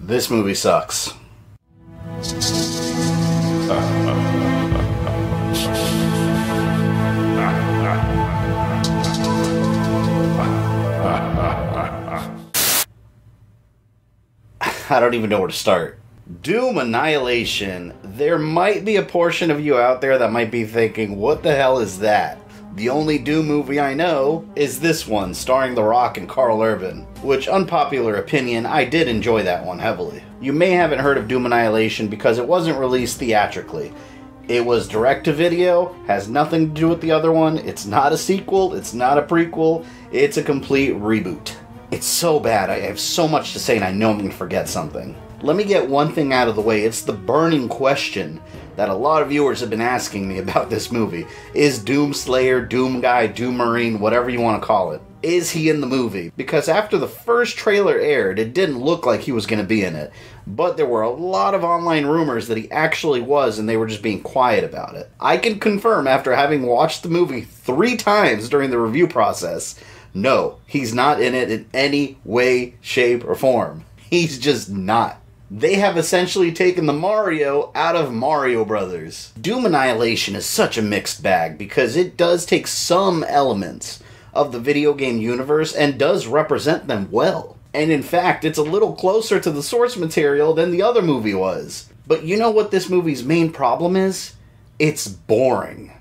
This movie sucks. I don't even know where to start. Doom Annihilation. There might be a portion of you out there that might be thinking, what the hell is that? The only Doom movie I know is this one, starring The Rock and Karl Urban. Which, unpopular opinion, I did enjoy that one heavily. You may haven't heard of Doom Annihilation because it wasn't released theatrically. It was direct-to-video, has nothing to do with the other one, it's not a sequel, it's not a prequel, it's a complete reboot. It's so bad, I have so much to say and I know I'm going to forget something. Let me get one thing out of the way. It's the burning question that a lot of viewers have been asking me about this movie. Is Doom Slayer, Doom Guy, Doom Marine, whatever you want to call it, is he in the movie? Because after the first trailer aired, it didn't look like he was going to be in it. But there were a lot of online rumors that he actually was, and they were just being quiet about it. I can confirm, after having watched the movie 3 times during the review process, no, he's not in it in any way, shape, or form. He's just not. They have essentially taken the Mario out of Mario Brothers. Doom Annihilation is such a mixed bag because it does take some elements of the video game universe and does represent them well. And in fact, it's a little closer to the source material than the other movie was. But you know what this movie's main problem is? It's boring.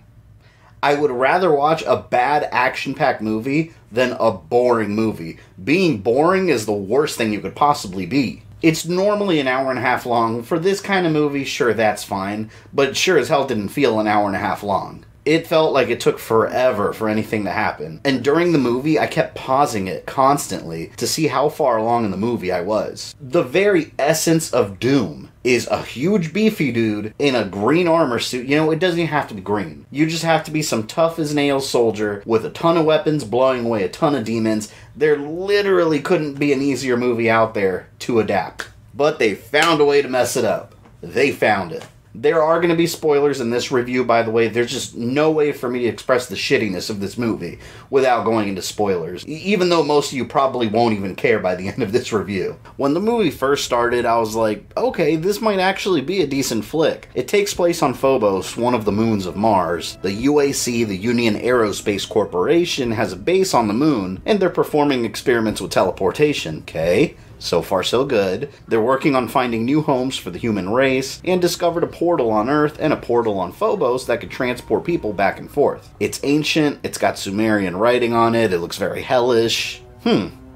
I would rather watch a bad action-packed movie than a boring movie. Being boring is the worst thing you could possibly be. It's normally an hour and a half long. For this kind of movie, sure, that's fine, but sure as hell didn't feel an hour and a half long. It felt like it took forever for anything to happen. And during the movie, I kept pausing it constantly to see how far along in the movie I was. The very essence of Doom is a huge beefy dude in a green armor suit. You know, it doesn't even have to be green. You just have to be some tough-as-nails soldier with a ton of weapons blowing away a ton of demons. There literally couldn't be an easier movie out there to adapt. But they found a way to mess it up. They found it. There are going to be spoilers in this review, by the way. There's just no way for me to express the shittiness of this movie without going into spoilers, even though most of you probably won't even care by the end of this review. When the movie first started, I was like, okay, this might actually be a decent flick. It takes place on Phobos, one of the moons of Mars. The UAC, the Union Aerospace Corporation, has a base on the moon, and they're performing experiments with teleportation, okay? So far so good. They're working on finding new homes for the human race, and discovered a portal on Earth and a portal on Phobos that could transport people back and forth. It's ancient, it's got Sumerian writing on it, it looks very hellish.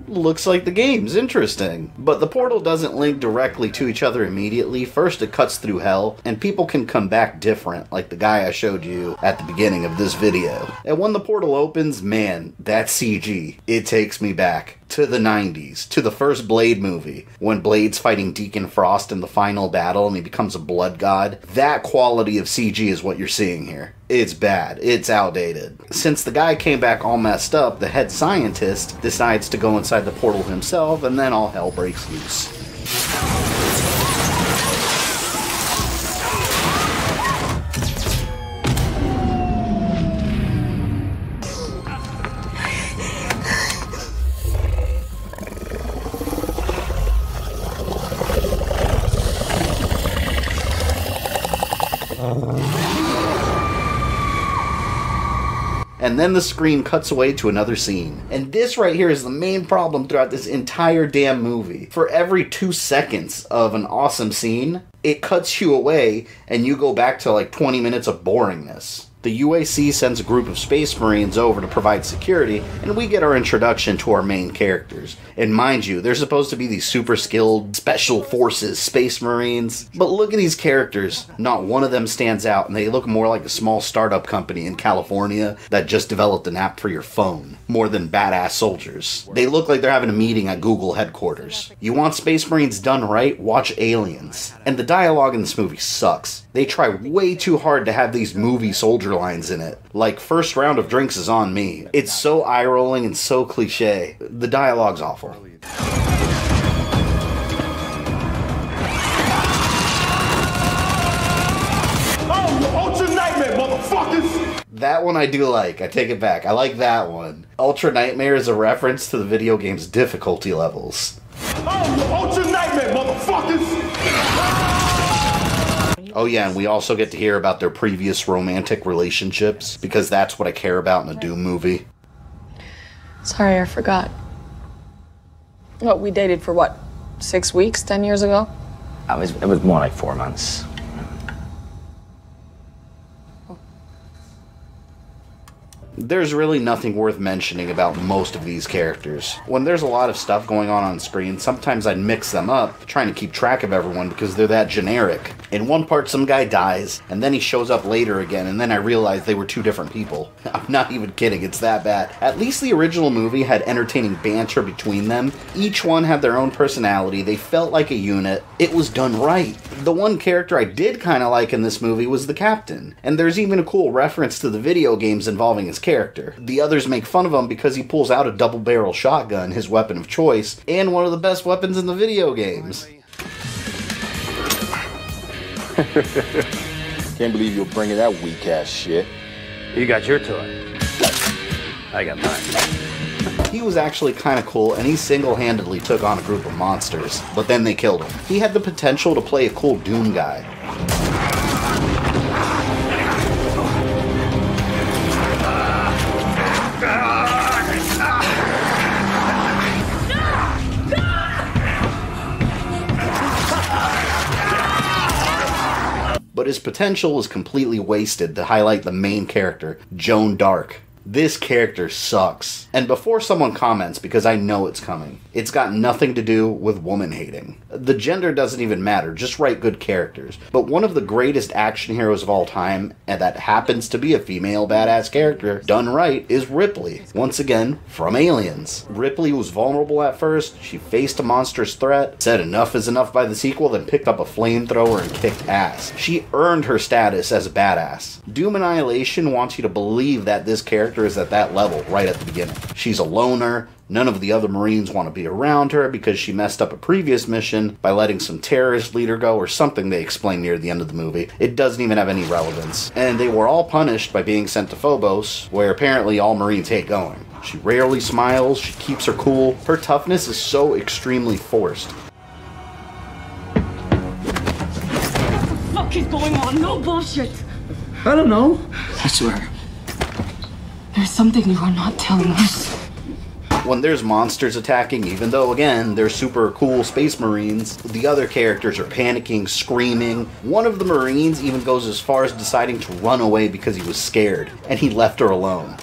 Looks like the game's interesting. But the portal doesn't link directly to each other immediately. First it cuts through hell, and people can come back different, like the guy I showed you at the beginning of this video. And when the portal opens, man, that CG, it takes me back to the 90s, to the first Blade movie, when Blade's fighting Deacon Frost in the final battle and he becomes a blood god. That quality of CG is what you're seeing here. It's bad. It's outdated. Since the guy came back all messed up, the head scientist decides to go inside the portal himself, and then all hell breaks loose. And then the screen cuts away to another scene. And this right here is the main problem throughout this entire damn movie. For every 2 seconds of an awesome scene, it cuts you away and you go back to like 20 minutes of boringness. The UAC sends a group of Space Marines over to provide security, and we get our introduction to our main characters. And mind you, they're supposed to be these super skilled Special Forces Space Marines, but look at these characters. Not one of them stands out, and they look more like a small startup company in California that just developed an app for your phone, more than badass soldiers. They look like they're having a meeting at Google headquarters. You want Space Marines done right? Watch Aliens. And the dialogue in this movie sucks. They try way too hard to have these movie soldier lines in it. Like, first round of drinks is on me. It's so eye-rolling and so cliche. The dialogue's awful. Ultra Nightmare, motherfuckers! That one I do like. I take it back. I like that one. Ultra Nightmare is a reference to the video game's difficulty levels. I'm your ultra nightmare, motherfuckers! Oh yeah, and we also get to hear about their previous romantic relationships, because that's what I care about in a Doom movie. Sorry, I forgot. What, we dated for what, 6 weeks, 10 years ago? It was more like 4 months. There's really nothing worth mentioning about most of these characters. When there's a lot of stuff going on screen, sometimes I'd mix them up, trying to keep track of everyone because they're that generic. In one part, some guy dies, and then he shows up later again, and then I realize they were two different people. I'm not even kidding, it's that bad. At least the original movie had entertaining banter between them. Each one had their own personality, they felt like a unit, it was done right. The one character I did kind of like in this movie was the captain, and there's even a cool reference to the video games involving his character. The others make fun of him because he pulls out a double-barrel shotgun, his weapon of choice, and one of the best weapons in the video games. Can't believe you're bringing that weak-ass shit. You got your toy. I got mine. He was actually kind of cool, and he single-handedly took on a group of monsters, but then they killed him. He had the potential to play a cool Doom guy. But his potential was completely wasted to highlight the main character, Joan Dark. This character sucks. And before someone comments, because I know it's coming, it's got nothing to do with woman hating. The gender doesn't even matter, just write good characters. But one of the greatest action heroes of all time, and that happens to be a female badass character, done right, is Ripley. Once again, from Aliens. Ripley was vulnerable at first, she faced a monstrous threat, said enough is enough by the sequel, then picked up a flamethrower and kicked ass. She earned her status as a badass. Doom Annihilation wants you to believe that this character is at that level right at the beginning. She's a loner, none of the other Marines want to be around her because she messed up a previous mission by letting some terrorist leader go or something they explain near the end of the movie. It doesn't even have any relevance. And they were all punished by being sent to Phobos, where apparently all Marines hate going. She rarely smiles, she keeps her cool, her toughness is so extremely forced. What the fuck is going on? No bullshit! I don't know. I swear. There's something you are not telling us. When there's monsters attacking, even though, again, they're super cool space marines, the other characters are panicking, screaming. One of the marines even goes as far as deciding to run away because he was scared, and he left her alone.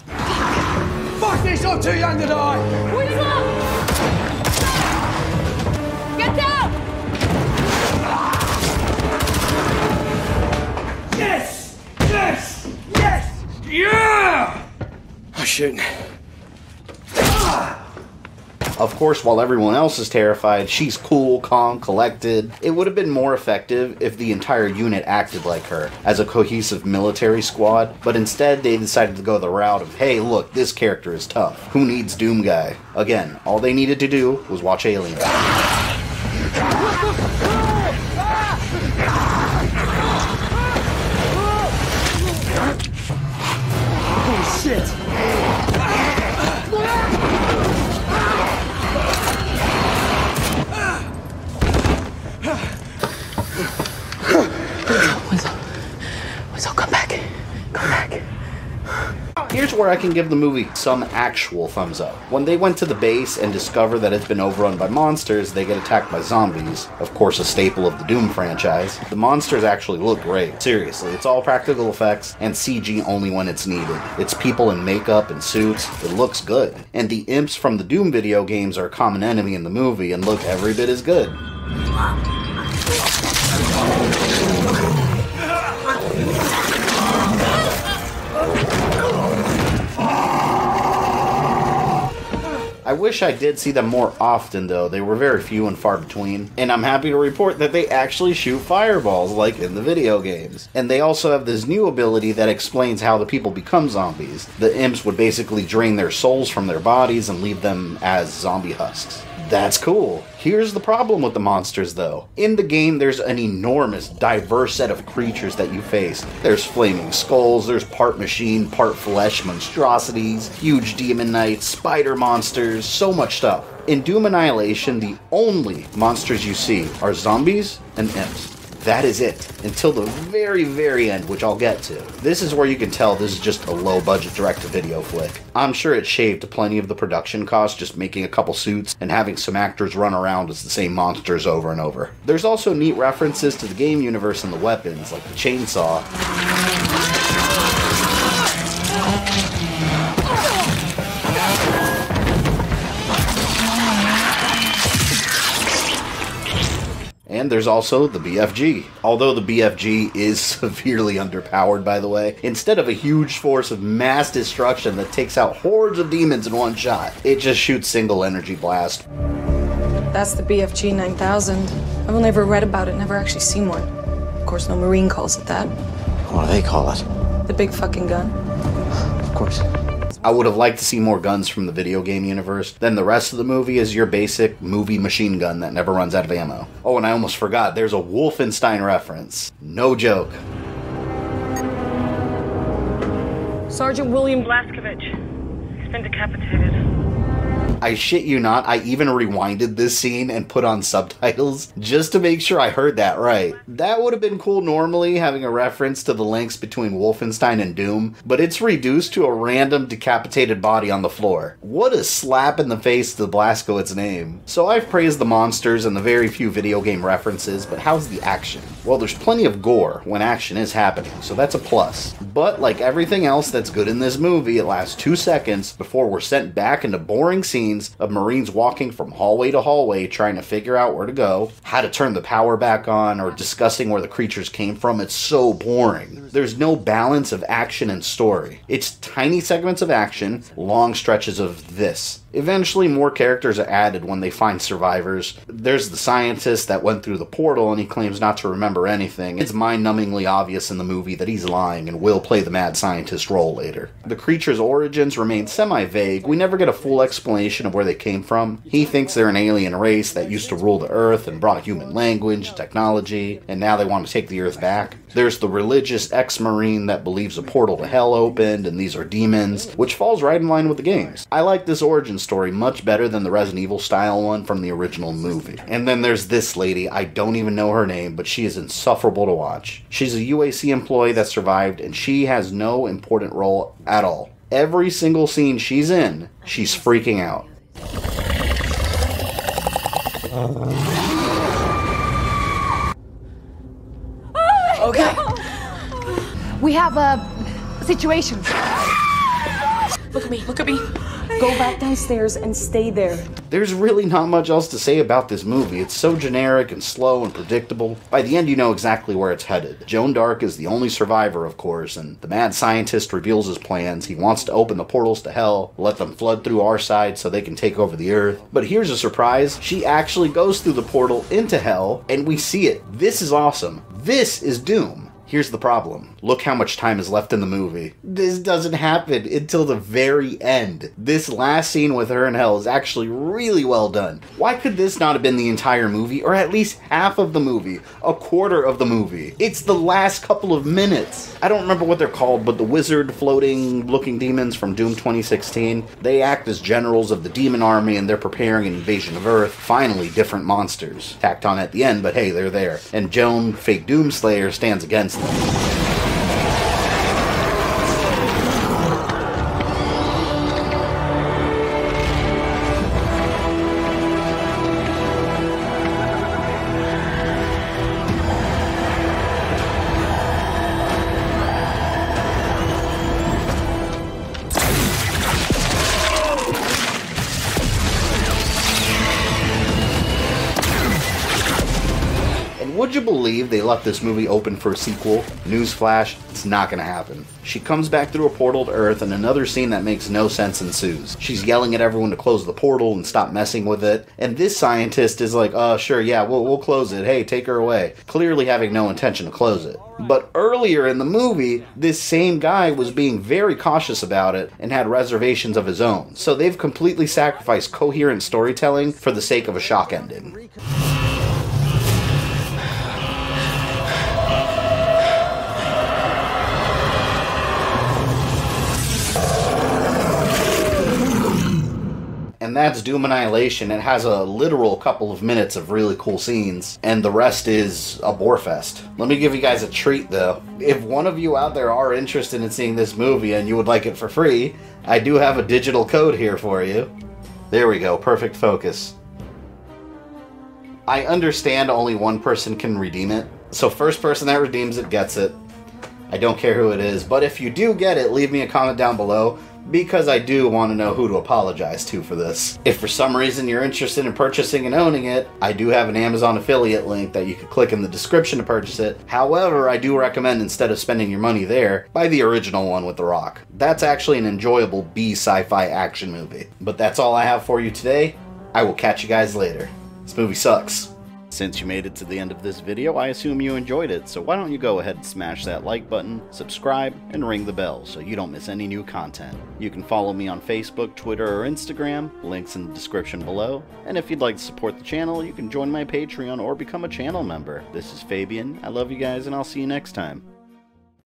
Fuck this, I'm too young to die! Where'd you go? Get down! Yes! Yes! Yes! Yeah! Oh, shit. Of course, while everyone else is terrified, she's cool, calm, collected. It would have been more effective if the entire unit acted like her, as a cohesive military squad, but instead they decided to go the route of, hey, look, this character is tough. Who needs Doom Guy? Again, all they needed to do was watch Alien. Oh, shit! Weasel, come back. Come back. Here's where I can give the movie some actual thumbs up. When they went to the base and discover that it's been overrun by monsters, they get attacked by zombies. Of course, a staple of the Doom franchise. The monsters actually look great. Seriously, it's all practical effects and CG only when it's needed. It's people in makeup and suits. It looks good. And the imps from the Doom video games are a common enemy in the movie and look every bit as good. I wish I did see them more often though, they were very few and far between, and I'm happy to report that they actually shoot fireballs like in the video games. And they also have this new ability that explains how the people become zombies. The imps would basically drain their souls from their bodies and leave them as zombie husks. That's cool. Here's the problem with the monsters though. In the game, there's an enormous, diverse set of creatures that you face. There's flaming skulls, there's part machine, part flesh monstrosities, huge demon knights, spider monsters, so much stuff. In Doom Annihilation, the only monsters you see are zombies and imps. That is it, until the very, very end, which I'll get to. This is where you can tell this is just a low-budget direct-to-video flick. I'm sure it shaved plenty of the production costs just making a couple suits and having some actors run around as the same monsters over and over. There's also neat references to the game universe and the weapons, like the chainsaw. And there's also the BFG. Although the BFG is severely underpowered, by the way, instead of a huge force of mass destruction that takes out hordes of demons in one shot, it just shoots single energy blast. That's the BFG 9000. I've only ever read about it, never actually seen one. Of course, no Marine calls it that. What do they call it? The big fucking gun. Of course. I would have liked to see more guns from the video game universe. Then the rest of the movie is your basic movie machine gun that never runs out of ammo. Oh, and I almost forgot, there's a Wolfenstein reference. No joke. Sergeant William Blaskovich. He's been decapitated. I shit you not, I even rewinded this scene and put on subtitles just to make sure I heard that right. That would have been cool normally, having a reference to the links between Wolfenstein and Doom, but it's reduced to a random decapitated body on the floor. What a slap in the face to Blazkowicz's name. So I've praised the monsters and the very few video game references, but how's the action? Well, there's plenty of gore when action is happening, so that's a plus. But like everything else that's good in this movie, it lasts 2 seconds before we're sent back into boring scenes of Marines walking from hallway to hallway trying to figure out where to go, how to turn the power back on, or discussing where the creatures came from. It's so boring. There's no balance of action and story. It's tiny segments of action, long stretches of this. Eventually, more characters are added when they find survivors. There's the scientist that went through the portal and he claims not to remember anything. It's mind-numbingly obvious in the movie that he's lying and will play the mad scientist role later. The creature's origins remain semi-vague. We never get a full explanation of where they came from. He thinks they're an alien race that used to rule the Earth and brought human language and technology, and now they want to take the Earth back. There's the religious ex-Marine that believes a portal to hell opened and these are demons, which falls right in line with the games. I like this origin story much better than the Resident Evil style one from the original movie. And then there's this lady, I don't even know her name, but she is insufferable to watch. She's a UAC employee that survived and she has no important role at all. Every single scene she's in, she's freaking out. Okay. We have a situation. Look at me, look at me. Go back downstairs and stay there. There's really not much else to say about this movie. It's so generic and slow and predictable. By the end, you know exactly where it's headed. Joan Dark is the only survivor, of course, and the mad scientist reveals his plans. He wants to open the portals to hell, let them flood through our side so they can take over the Earth. But here's a surprise. She actually goes through the portal into hell, and we see it. This is awesome. This is Doom. Here's the problem. Look how much time is left in the movie. This doesn't happen until the very end. This last scene with her in hell is actually really well done. Why could this not have been the entire movie, or at least half of the movie, a quarter of the movie? It's the last couple of minutes. I don't remember what they're called, but the wizard floating looking demons from Doom 2016, they act as generals of the demon army and they're preparing an invasion of Earth. Finally, different monsters. Tacked on at the end, but hey, they're there. And Joan, fake Doomslayer, stands against them. Would you believe they left this movie open for a sequel? Newsflash, it's not gonna happen. She comes back through a portal to Earth and another scene that makes no sense ensues. She's yelling at everyone to close the portal and stop messing with it, and this scientist is like, sure, yeah, we'll close it, hey, take her away, clearly having no intention to close it. But earlier in the movie, this same guy was being very cautious about it and had reservations of his own, so they've completely sacrificed coherent storytelling for the sake of a shock ending. And that's Doom Annihilation. It has a literal couple of minutes of really cool scenes, and the rest is a bore fest. Let me give you guys a treat though. If one of you out there are interested in seeing this movie and you would like it for free, I do have a digital code here for you. There we go, perfect focus. I understand only one person can redeem it, so first person that redeems it gets it. I don't care who it is, but if you do get it, leave me a comment down below, because I do want to know who to apologize to for this. If for some reason you're interested in purchasing and owning it, I do have an Amazon affiliate link that you can click in the description to purchase it. However, I do recommend, instead of spending your money there, buy the original one with The Rock. That's actually an enjoyable B sci-fi action movie. But that's all I have for you today. I will catch you guys later. This movie sucks. Since you made it to the end of this video, I assume you enjoyed it, so why don't you go ahead and smash that like button, subscribe, and ring the bell so you don't miss any new content. You can follow me on Facebook, Twitter, or Instagram, links in the description below, and if you'd like to support the channel, you can join my Patreon or become a channel member. This is Fabian, I love you guys, and I'll see you next time.